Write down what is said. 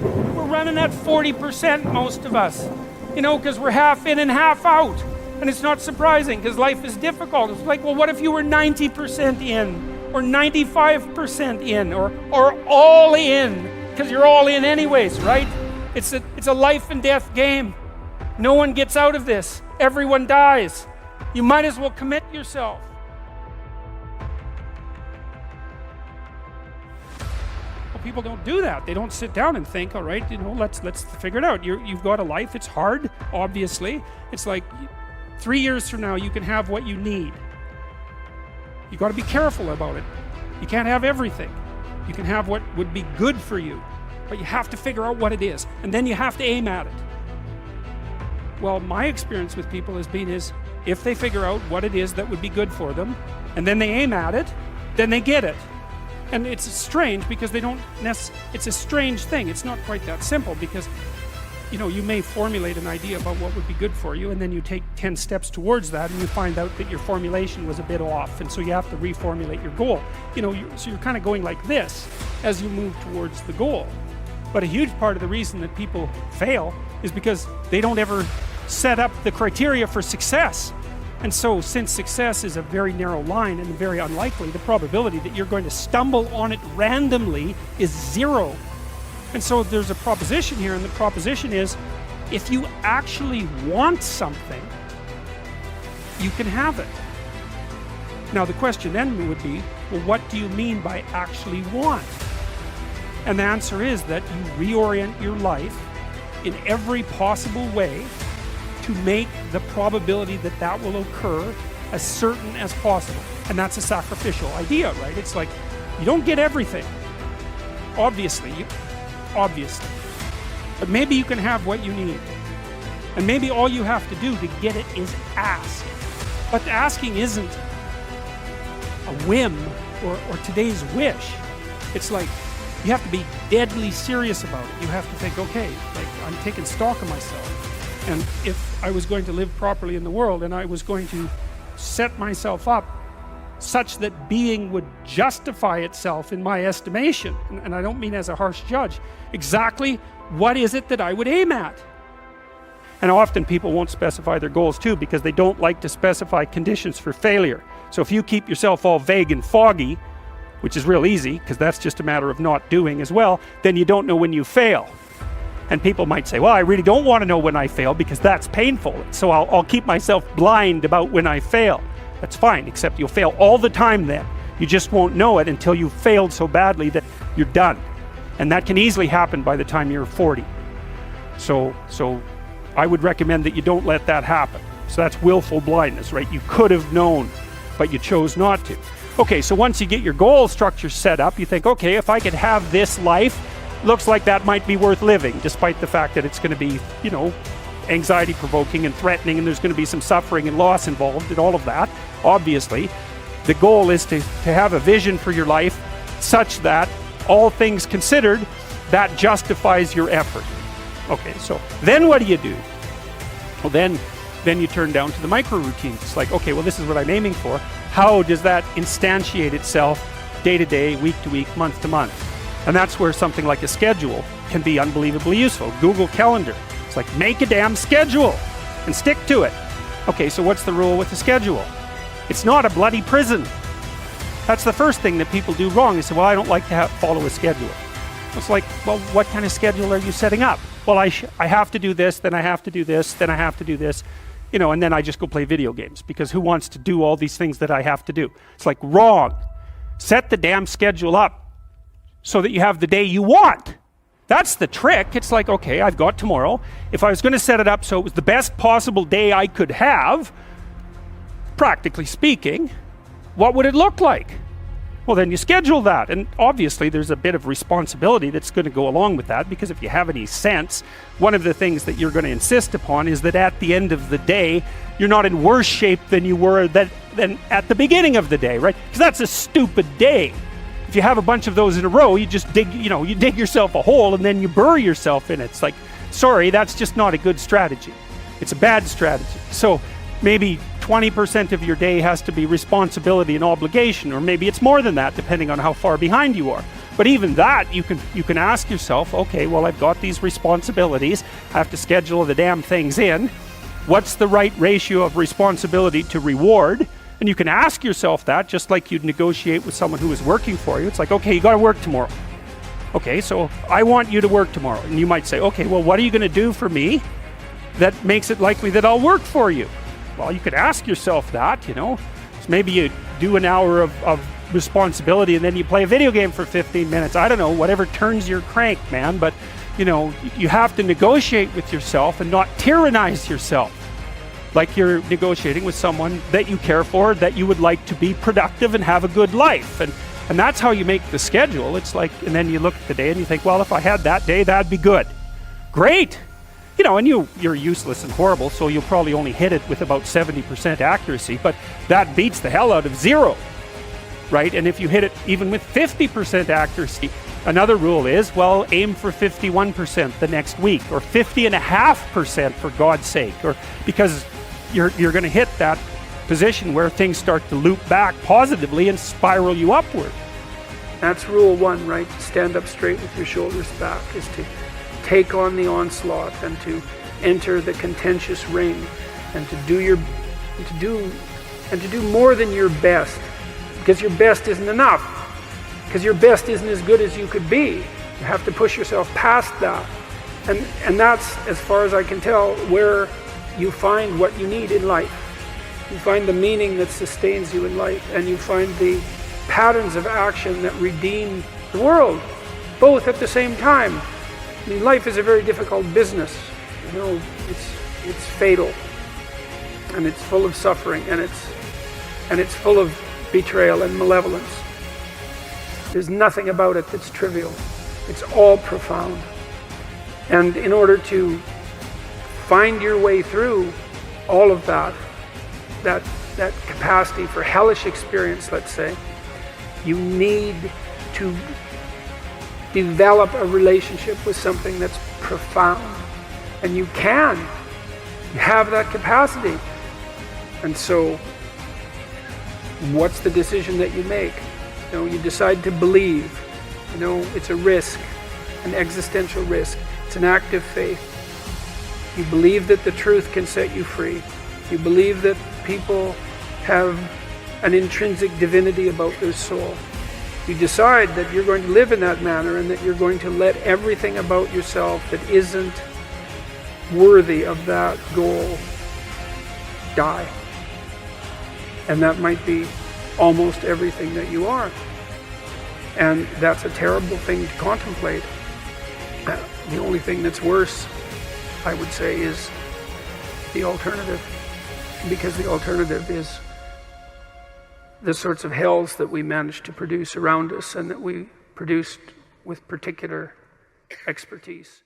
We're running at 40% most of us, you know, because we're half in and half out. And it's not surprising because life is difficult. It's like, well, what if you were 90% in or 95% in or all in? Because you're all in anyways, right? It's a life and death game. No one gets out of this. Everyone dies. You might as well commit yourself. Well, people don't do that. They don't sit down and think, all right, you know, let's figure it out. You've got a life. It's hard, obviously. It's like 3 years from now, you can have what you need. You got to be careful about it. You can't have everything. You can have what would be good for you, but you have to figure out what it is, and then you have to aim at it. Well, my experience with people has been is if they figure out what it is that would be good for them, and then they aim at it, then they get it. And it's strange because they don't it's a strange thing. It's not quite that simple because, you know, you may formulate an idea about what would be good for you, and then you take 10 steps towards that, and you find out that your formulation was a bit off, and so you have to reformulate your goal. You know, so you're kind of going like this as you move towards the goal. But a huge part of the reason that people fail is because they don't ever set up the criteria for success. And so, since success is a very narrow line and very unlikely, the probability that you're going to stumble on it randomly is 0. And so there's a proposition here, and the proposition is, if you actually want something, you can have it. Now the question then would be, well, what do you mean by actually want? And the answer is that you reorient your life in every possible way to make the probability that that will occur as certain as possible. And that's a sacrificial idea, right? It's like, you don't get everything. Obviously. But maybe you can have what you need. And maybe all you have to do to get it is ask. But asking isn't a whim or today's wish. It's like, you have to be deadly serious about it. You have to think, okay, like, I'm taking stock of myself. And if I was going to live properly in the world, and I was going to set myself up such that being would justify itself in my estimation, and I don't mean as a harsh judge, exactly what is it that I would aim at? And often people won't specify their goals too because they don't like to specify conditions for failure. So if you keep yourself all vague and foggy, which is real easy because that's just a matter of not doing as well, then you don't know when you fail. And people might say, well, I really don't want to know when I fail because that's painful, so I'll keep myself blind about when I fail. That's fine, except you'll fail all the time then. You just won't know it until you've failed so badly that you're done. And that can easily happen by the time you're 40. So I would recommend that you don't let that happen. So that's willful blindness, right? You could have known, but you chose not to. Okay, so once you get your goal structure set up, you think, okay, if I could have this life, looks like that might be worth living, despite the fact that it's going to be, you know, anxiety provoking and threatening, and there's going to be some suffering and loss involved and all of that. Obviously, the goal is to have a vision for your life such that, all things considered, that justifies your effort. Okay, so then what do? Well, then you turn down to the micro routines. It's like, okay, well, this is what I'm aiming for. How does that instantiate itself day to day, week to week, month to month? And that's where something like a schedule can be unbelievably useful. Google Calendar. It's like, make a damn schedule and stick to it. Okay, so what's the rule with the schedule? It's not a bloody prison. That's the first thing that people do wrong. They say, well, I don't like to follow a schedule. It's like, well, what kind of schedule are you setting up? Well, I have to do this, then I have to do this, then I have to do this, you know, and then I just go play video games because who wants to do all these things that I have to do? It's like, wrong. Set the damn schedule up so that you have the day you want. That's the trick. It's like, okay, I've got tomorrow. If I was going to set it up so it was the best possible day I could have, practically speaking, what would it look like? Well, then you schedule that. And obviously there's a bit of responsibility that's going to go along with that, because if you have any sense, one of the things that you're going to insist upon is that at the end of the day, you're not in worse shape than you were than at the beginning of the day, right? Because that's a stupid day. If you have a bunch of those in a row, you just dig yourself a hole and then you bury yourself in it. It's like, sorry, that's just not a good strategy. It's a bad strategy. So maybe 20% of your day has to be responsibility and obligation, or maybe it's more than that, depending on how far behind you are. But even that, you can ask yourself, okay, well, I've got these responsibilities. I have to schedule the damn things in. What's the right ratio of responsibility to reward? And you can ask yourself that, just like you'd negotiate with someone who is working for you. It's like, okay, you got to work tomorrow. Okay, so I want you to work tomorrow. And you might say, okay, well, what are you going to do for me that makes it likely that I'll work for you? Well, you could ask yourself that, you know. So maybe you do an hour of responsibility and then you play a video game for 15 minutes. I don't know, whatever turns your crank, man. But, you know, you have to negotiate with yourself and not tyrannize yourself. Like you're negotiating with someone that you care for, that you would like to be productive and have a good life. And that's how you make the schedule. It's like, and then you look at the day and you think, well, if I had that day, that'd be good. Great. You know, and you're useless and horrible, so you'll probably only hit it with about 70% accuracy, but that beats the hell out of 0, right? And if you hit it even with 50% accuracy, another rule is, well, aim for 51% the next week, or 50.5% for God's sake, or because you're going to hit that position where things start to loop back positively and spiral you upward. That's rule 1, right? Stand up straight with your shoulders back, is to take on the onslaught and to enter the contentious ring and to do more than your best, because your best isn't enough, because your best isn't as good as you could be. You have to push yourself past that, and that's, as far as I can tell, where you find what you need in life. You find the meaning that sustains you in life, and you find the patterns of action that redeem the world, both at the same time. I mean, life is a very difficult business. You know, it's fatal, and it's full of suffering, and it's full of betrayal and malevolence. There's nothing about it that's trivial. It's all profound. And in order to find your way through all of that capacity for hellish experience, let's say, you need to develop a relationship with something that's profound. And you have that capacity. And so, what's the decision that you make? You know, you decide to believe. You know, it's a risk, an existential risk. It's an act of faith. You believe that the truth can set you free. You believe that people have an intrinsic divinity about their soul. You decide that you're going to live in that manner, and that you're going to let everything about yourself that isn't worthy of that goal die. And that might be almost everything that you are. And that's a terrible thing to contemplate. The only thing that's worse, I would say, is the alternative. Because the alternative is the sorts of hells that we manage to produce around us and that we produced with particular expertise.